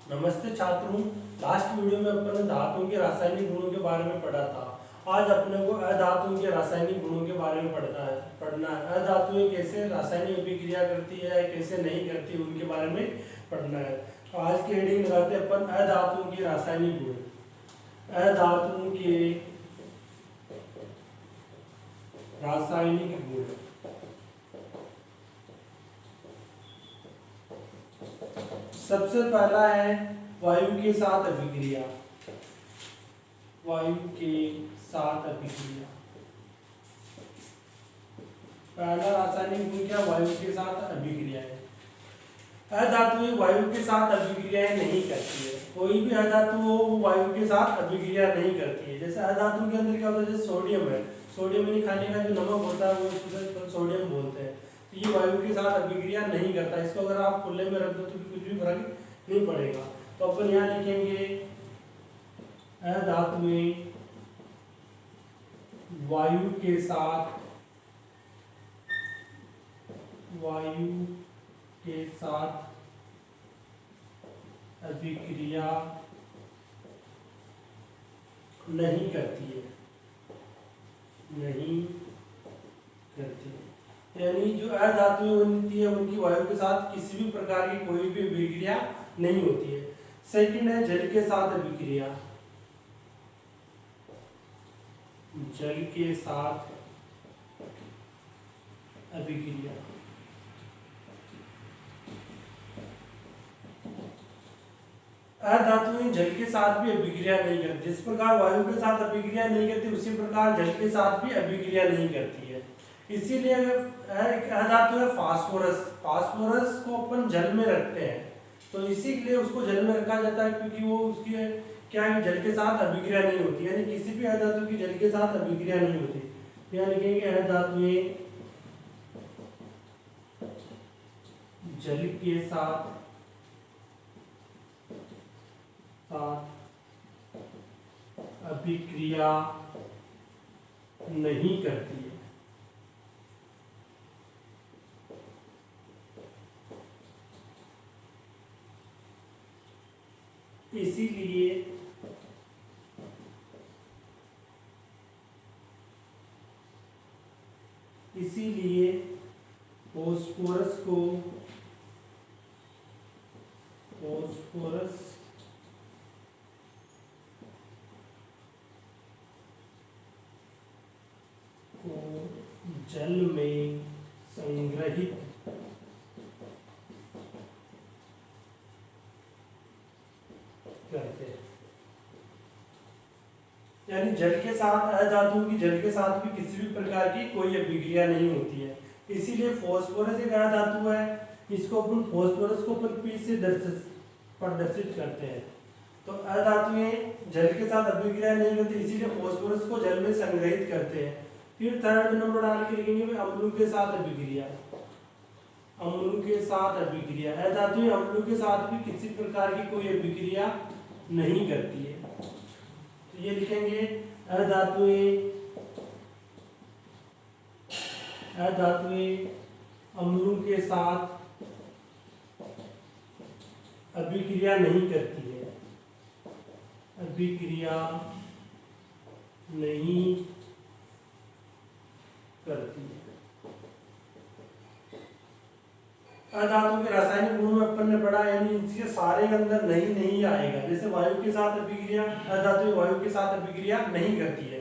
नमस्ते छात्रों। Last video में अपन ने धातुओं के रासायनिक गुणों के बारे में पढ़ा था। आज अपने को अधातुओं के रासायनिक गुणों के बारे में पढ़ना है। अधातुएं कैसे रासायनिक अभिक्रिया करती है, कैसे नहीं करती, उनके बारे में पढ़ना है। तो आज की हेडिंग लगाते हैं अपन अधातुओं के रासायनिक गुण। अधातुओं के रासायनिक गुण। सबसे पहला है वायु के साथ अभिक्रिया। वायु के साथ अभिक्रिया, पहला रासायनिक गुण क्या? वायु के साथ अभिक्रिया है। अधातुएं वायु के साथ अभिक्रियाएं नहीं करती है। कोई भी अधातु हो वो वायु के साथ अभिक्रिया नहीं करती है। जैसे अधातु के अंदर क्या होता है? जैसे सोडियम है, सोडियम यानी खाने का जो नमक होता है वो उसको सोडियम बोलते हैं। तो ये वायु के साथ अभिक्रिया नहीं करता। इसको अगर आप खुले में रख दो तो कुछ भी फर्क नहीं पड़ेगा। तो अपन यहाँ लिखेंगे अधातुएं वायु के साथ अभिक्रिया नहीं करती है। नहीं करती है यानी जो अधातुएं होती है उनकी वायु के साथ किसी भी प्रकार की कोई भी अभिक्रिया नहीं होती है। सेकंड है जल के साथ अभिक्रिया। जल के साथ अभिक्रिया, अधातुएं जल के साथ भी अभिक्रिया नहीं करती। जिस प्रकार वायु के साथ अभिक्रिया नहीं करती उसी प्रकार जल के साथ भी अभिक्रिया नहीं करती है। इसीलिए एक अधातु है फास्फोरस। फास्फोरस को अपन जल में रखते हैं तो इसीलिए उसको जल में रखा जाता है क्योंकि वो उसकी क्या है, जल के साथ अभिक्रिया नहीं होती। यानी किसी भी अधातु की जल के साथ अभिक्रिया नहीं होती। यहाँ लिखेंगे अधातुएं जल के साथ अभिक्रिया नहीं करती है। इसीलिए फास्फोरस को जल में संग्रहित करते हैं। यानी जल के साथ अधातु की जल के साथ भी किसी भी प्रकार की कोई अभिक्रिया नहीं होती है। इसीलिए फास्फोरस एक अधातु है। इसको अपन फास्फोरस को अपन P से प्रदर्शित करते हैं। तो अधातुएं जल के साथ अभिक्रिया नहीं करती, इसीलिए फास्फोरस को जल में संग्रहित करते हैं। फिर थर्ड नंबर डाल के लिखेंगे अम्लों के साथ अभिक्रिया। अम्लों के साथ अभिक्रिया, अधातुएं अम्लों के साथ भी किसी प्रकार की कोई अभिक्रिया नहीं करती है। तो ये लिखेंगे अधातुएं अम्लों के साथ अभिक्रिया नहीं करती है। अभिक्रिया नहीं करती है। अधातु के रासायनिक गुणों में अपन ने पढ़ा, यानी इनके सारे के अंदर नहीं आएगा। जैसे वायु के साथ अभिक्रिया, अधातु वायु के साथ अभिक्रिया नहीं करती है।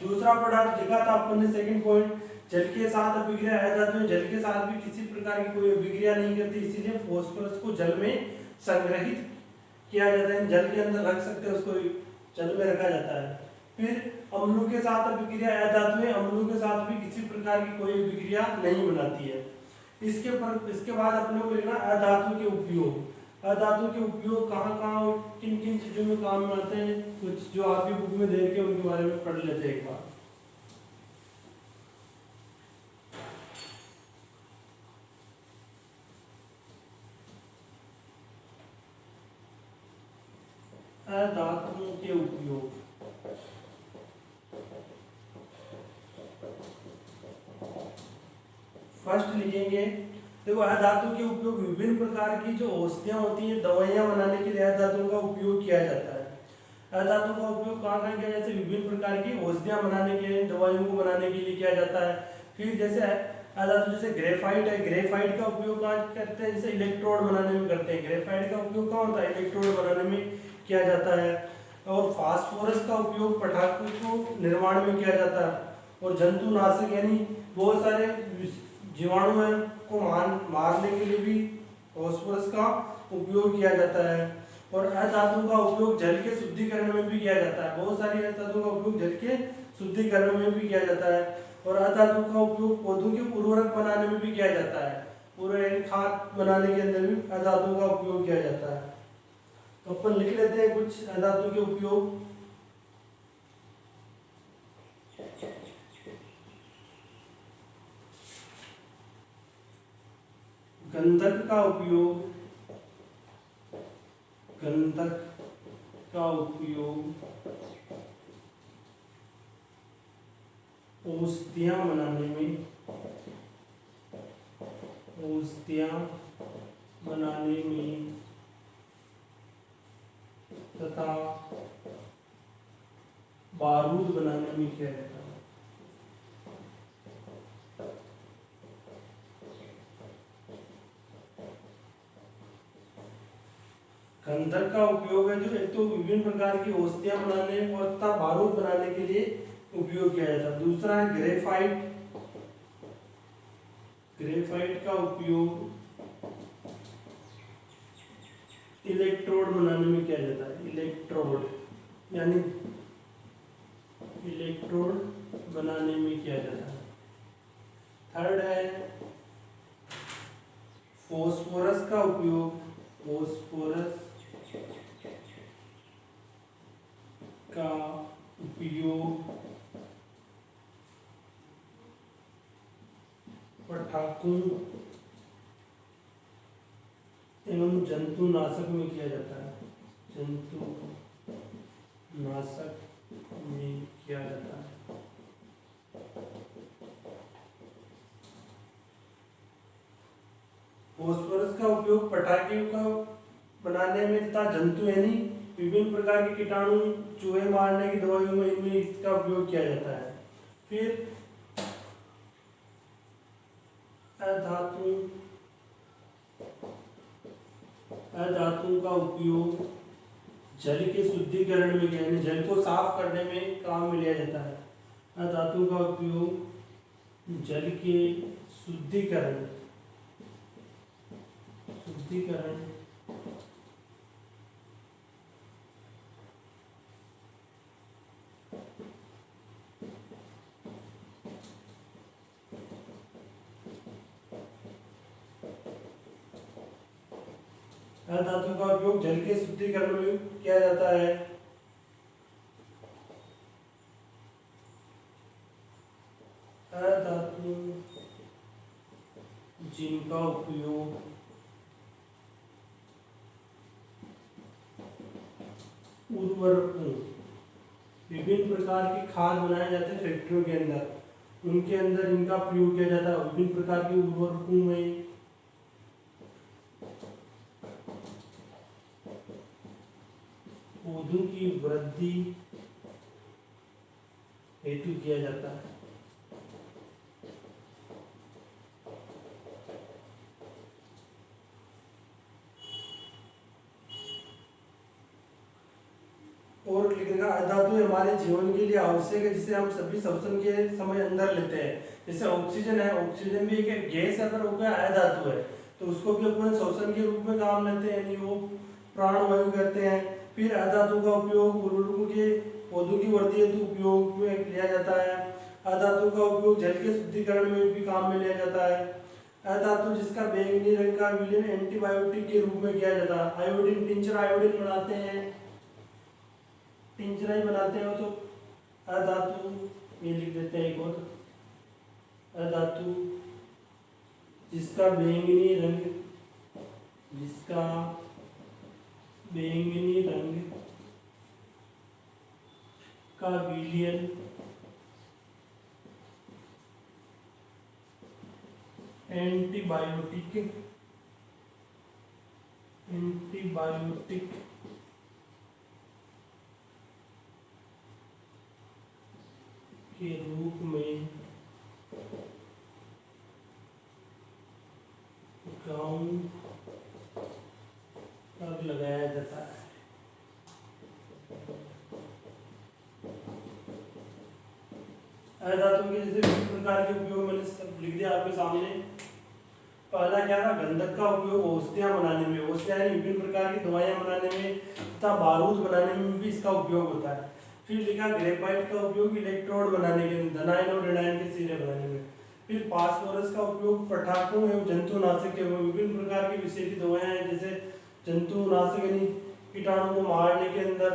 दूसरा पढ़ा लिखा था अपन ने सेकंड पॉइंट, जल के साथ अभिक्रिया, अधातु जल के साथ भी किसी प्रकार की कोई अभिक्रिया नहीं करती, इसीलिए फास्फोरस को जल में संग्रहित किया जाता है। जल के अंदर रख सकते हैं, उसको जल में रखा जाता है। फिर अम्लों के साथ अभिक्रिया, अधातुएं अम्लों के साथ भी किसी प्रकार की कोई अभिक्रिया नहीं बनाती है। इसके बाद अपने को लिखना अधातु के उपयोग। अधातु के उपयोग कहाँ किन किन चीजों में काम में आते हैं, कुछ जो आपकी बुक में दे के उनके बारे में पढ़ लेते हैं एक बार। अधातुओं के उपयोग, फर्स्ट लिखेंगे देखो अधातु के उपयोग विभिन्न प्रकार की जो औषधियां होती हैं, दवाइयां बनाने के लिए अधातु का उपयोग कहाँ कहाँ किया, जैसे विभिन्न प्रकार की औषधियाँ बनाने के, दवाइयों को बनाने के लिए किया जाता है। फिर जैसे अधातु जैसे ग्रेफाइट है, ग्रेफाइट का उपयोग कहाँ करते हैं, जैसे इलेक्ट्रोड बनाने में करते हैं। ग्रेफाइट का उपयोग कहाँ होता है, इलेक्ट्रोड बनाने में किया जाता है। और फास्फोरस का उपयोग पटाखों को निर्माण में किया जाता है। और जंतुनाशक यानी बहुत सारे जीवाणु हैं को मारने के लिए भी फास्फोरस का उपयोग किया जाता है। और अधातु का उपयोग जल के शुद्धिकरण में भी किया जाता है। बहुत सारी अधातु का उपयोग जल के शुद्धिकरण में भी किया जाता है। और अधातु का उपयोग पौधों के उर्वरक बनाने में भी किया जाता है। खाद बनाने के अंदर भी अधातु का उपयोग किया जाता है। तो अपन लिख लेते हैं कुछ अधातु के उपयोग। गंधक का उपयोग, गंधक का उपयोग औषधियाँ बनाने में, औषधियाँ बनाने में तथा बारूद बनाने में किया जाता है। गंधक का उपयोग है जो एक तो विभिन्न प्रकार की औषधियाँ बनाने और तथा बारूद बनाने के लिए उपयोग किया जाता है। दूसरा है ग्रेफाइट। ग्रेफाइट का उपयोग इलेक्ट्रोड बनाने में किया जाता है। इलेक्ट्रोड यानी इलेक्ट्रोड बनाने में किया जाता है। थर्ड है फास्फोरस का उपयोग, फास्फोरस का उपयोग पटाखों एवं जंतुनाशक में किया जाता है। जंतुनाशक में किया जाता है। फास्फोरस का उपयोग पटाखे का बनाने में तथा जंतु यानी विभिन्न प्रकार के कीटाणु, चूहे मारने की दवाइयों में इनमें इसका उपयोग किया जाता है। फिर अधातु, अधातु का उपयोग जल के शुद्धिकरण में, यानी जल को साफ करने में काम में लिया जाता है। अधातु का उपयोग जल के शुद्धिकरण, शुद्धिकरण अधातु का उपयोग जल के शुद्धिकरण में किया जाता है। अधातु जिनका उपयोग उर्वरकों, विभिन्न प्रकार के खाद बनाए जाते हैं फैक्ट्रियों के अंदर, उनके अंदर इनका प्रयोग किया जाता है। विभिन्न प्रकार के उर्वरकों में पौधों की वृद्धि हेतु किया जाता है। और लिखेगा अधातु हमारे जीवन के लिए आवश्यक है, जिसे हम सभी श्वसन के समय अंदर लेते हैं। जैसे ऑक्सीजन है, ऑक्सीजन भी एक गैस अगर हो गया अधातु है तो उसको भी अपन श्वसन के रूप में काम लेते हैं, यानी वो प्राणवायु कहते हैं। फिर अधातु का उपयोग उर्वरकों के पौधों की वृद्धि हेतु उपयोग में लिया जाता है। अधातु का उपयोग जल के शुद्धिकरण में भी काम में लिया जाता है। अधातु जिसका बैंगनी रंग का विलयन एंटीबायोटिक के रूप में किया जाता है। आयोडीन, टिंचर आयोडीन बनाते हैं, टिंचर ही बनाते हो तो अधातु ये लिख देते हैं एक और, अधातु जिसका बैंगनी रंग, जिसका बैंगनी रंग का विलयन एंटीबायोटिक, एंटीबायोटिक के रूप में ग्राउंड पर लगाया जाता है। धातु के जैसे विभिन्न प्रकार के उपयोग मैंने सब लिख दिया आपके सामने। पहला क्या था, गंधक का उपयोग औषधियां बनाने में, औषधियां यानी विभिन्न प्रकार की दवाइयां बनाने में तथा बारूद बनाने में भी इसका उपयोग होता है। फिर लिखा ग्रेफाइट का उपयोग इलेक्ट्रोड बनाने के, धनायन और ऋणायन के सिरे बनाने में। फिर फास्फोरस का उपयोग पटाखों एवं जंतुनाशक एवं विभिन्न प्रकार की विषैली दवाएं हैं जैसे जंतुनाशक यानी कीटाणु को मारने के अंदर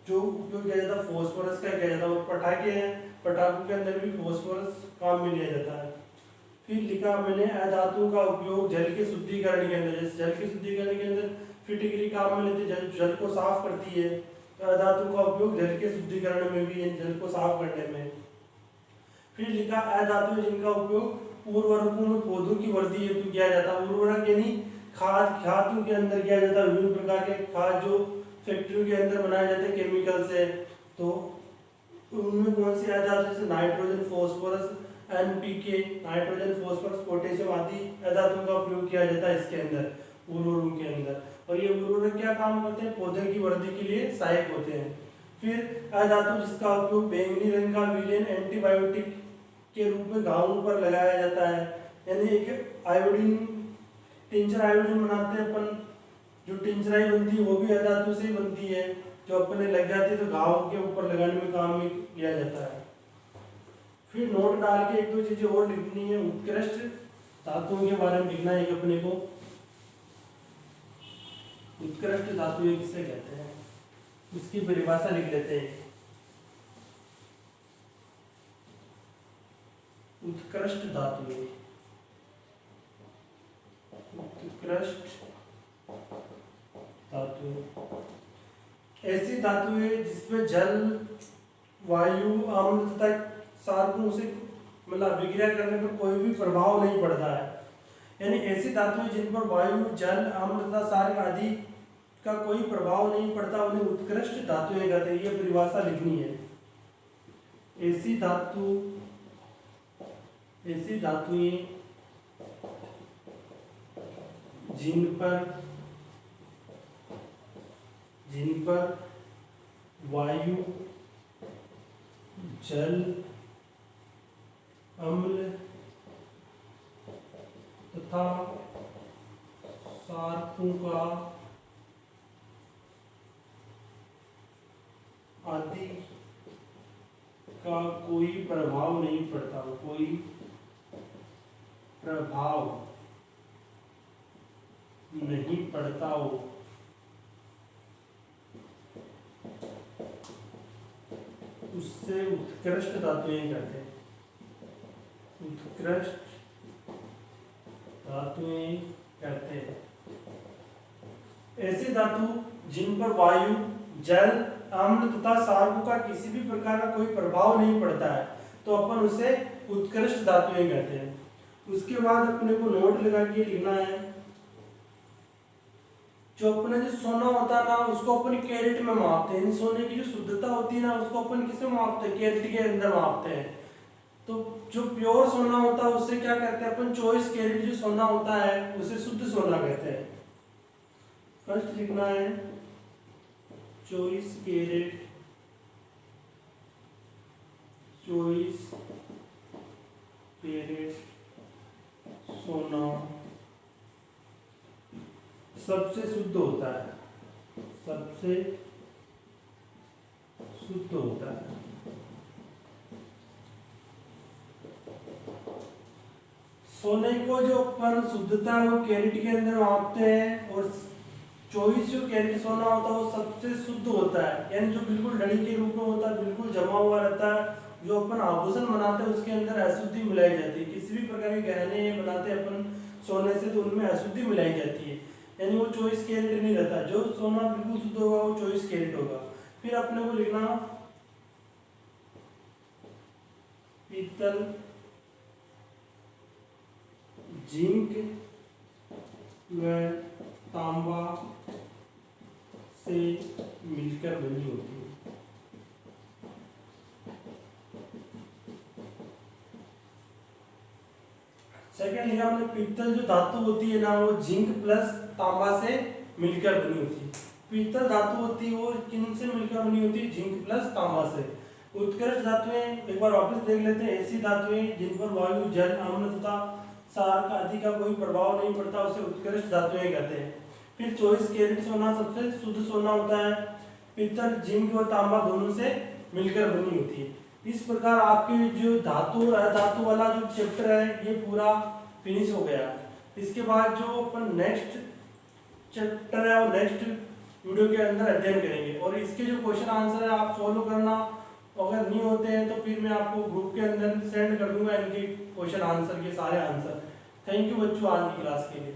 जो उपयोग किया जाता है फास्फोरस का किया जाता है। और पटाखे हैं, पटाखों के अंदर भी फास्फोरस काम में लिया जाता है। फिर लिखा मैंने अधातु का उपयोग जल के शुद्धिकरण के अंदर, जैसे जल के शुद्धिकरण के अंदर फिटकरी काम में लेते, जल को साफ करती है, तो अधातु का उपयोग जल के शुद्धिकरण में भी, जल को साफ करने में। फिर लिखा अधातु जिनका उपयोग उर्वरकों में पौधों की वृद्धि हेतु किया जाता है। उर्वरक यानी खादों के अंदर किया जाता है, विभिन्न प्रकार के खाद जो फैक्ट्रियों के अंदर बनाए जाते हैं केमिकल से, तो उनमें कौन सी अधातु जैसे nitrogen, phosphorus, NPK, nitrogen, phosphorus, potassium आदि अधातुओं का प्रयोग किया जाता है इसके अंदर, उर्वरकों के अंदर। और ये उर्वरक क्या काम करते हैं, पौधे की वृद्धि के लिए सहायक होते हैं। फिर अधातु जिसका उपयोग बैंगनी रंग का विलेन एंटीबायोटिक के रूप में घावों पर लगाया जाता है, यानी एक आयोडीन, टिंचर आयोडीन बनाते हैं अपन, जो टिंचराई बनती है वो भी अधातु से ही बनती है, जो अपने लग जाती है तो घाव के ऊपर लगाने में काम में लिया जाता है। फिर नोट डाल के एक दो चीजें और लिखनी है, उत्कृष्ट धातुओं के बारे में लिखना है एक अपने को। उत्कृष्ट धातु किसे कहते हैं, उसकी परिभाषा लिख लेते हैं। उत्कृष्ट धातुएं, उत्कृष्ट धातु ऐसी धातुएं जिसमें जल, वायु, अम्ल तथा क्षारकों से मतलब अभिक्रिया करने पर कोई भी प्रभाव नहीं पड़ता है। यानी ऐसी धातुएं जिन पर वायु, जल, अम्ल तथा क्षारक आदि का कोई प्रभाव नहीं पड़ता, उन्हें उत्कृष्ट धातुएं कहते हैं। ये परिभाषा लिखनी है। ऐसी धातुएं जिन पर वायु, जल, अम्ल तथा क्षारकों का आदि का कोई प्रभाव नहीं पड़ता, कोई प्रभाव नहीं पड़ता हो, उससे उत्कृष्ट धातुएं कहते हैं। उत्कृष्ट धातुएं कहते हैं ऐसी धातु जिन पर वायु, जल, अम्ल तथा क्षारकों का किसी भी प्रकार का कोई प्रभाव नहीं पड़ता है, तो अपन उसे उत्कृष्ट धातुएं कहते हैं। उसके बाद अपने को नोट लगा के लिखना है, जो अपने जो सोना होता है ना उसको अपन कैरेट में मापते हैं। सोने की जो शुद्धता होती है ना उसको अपन किसमें मापते हैं, कैरेट के अंदर मापते हैं। तो जो प्योर सोना होता है उससे क्या कहते हैं अपन, 24 कैरेट जो सोना होता है उसे शुद्ध सोना कहते हैं। फर्स्ट लिखना है 24 कैरेट, 24 कैरेट सोना सबसे शुद्ध होता है, सबसे शुद्ध होता है। सोने को जो अपन शुद्धता है वो कैरेट के अंदर मापते हैं, और 24 जो कैरेट सोना होता है वो सबसे शुद्ध होता है, यानी जो बिल्कुल लड़ी के रूप में होता है, बिल्कुल जमा हुआ रहता है। जो अपन आभूषण बनाते हैं उसके अंदर अशुद्धि मिलाई जाती है। किसी भी प्रकार के गहने बनाते हैं अपन सोने से, तो उनमें अशुद्धि मिलाई जाती है, यानी वो 24 कैरेट नहीं रहता। जो सोना बिल्कुल शुद्ध होगा वो 24 कैरेट होगा। फिर अपने को लिखना पीतल, जिंक व तांबा से मिलकर बनी होती है। डायरेक्ट लिखा हमने, पीतल जो धातु होती है ना वो जिंक प्लस तांबा से मिलकर बनी होती है। पीतल धातु होती है वो किन से मिलकर बनी होती है? जिंक प्लस तांबा से। उत्कृष्ट धातुएं एक बार वापस देख लेते हैं, ऐसी धातुएं जिन पर वायु, जल, अम्ल तथा क्षार आदि का कोई प्रभाव नहीं पड़ता उसे उत्कृष्ट धातुएं कहते हैं। फिर 24 कैरेट सोना सबसे शुद्ध सोना होता है। पीतल, जिंक और तांबा दोनों से मिलकर बनी होती है। इस प्रकार आपके जो धातु और अधातु वाला जो चैप्टर है ये पूरा फिनिश हो गया। इसके बाद जो अपन नेक्स्ट चैप्टर है और नेक्स्ट वीडियो के अंदर अध्ययन करेंगे, और इसके जो क्वेश्चन आंसर है आप फॉलो करना, अगर नहीं होते हैं तो फिर मैं आपको ग्रुप के अंदर सेंड कर दूंगा इनके क्वेश्चन आंसर के सारे आंसर। थैंक यू बच्चों आज की क्लास के लिए।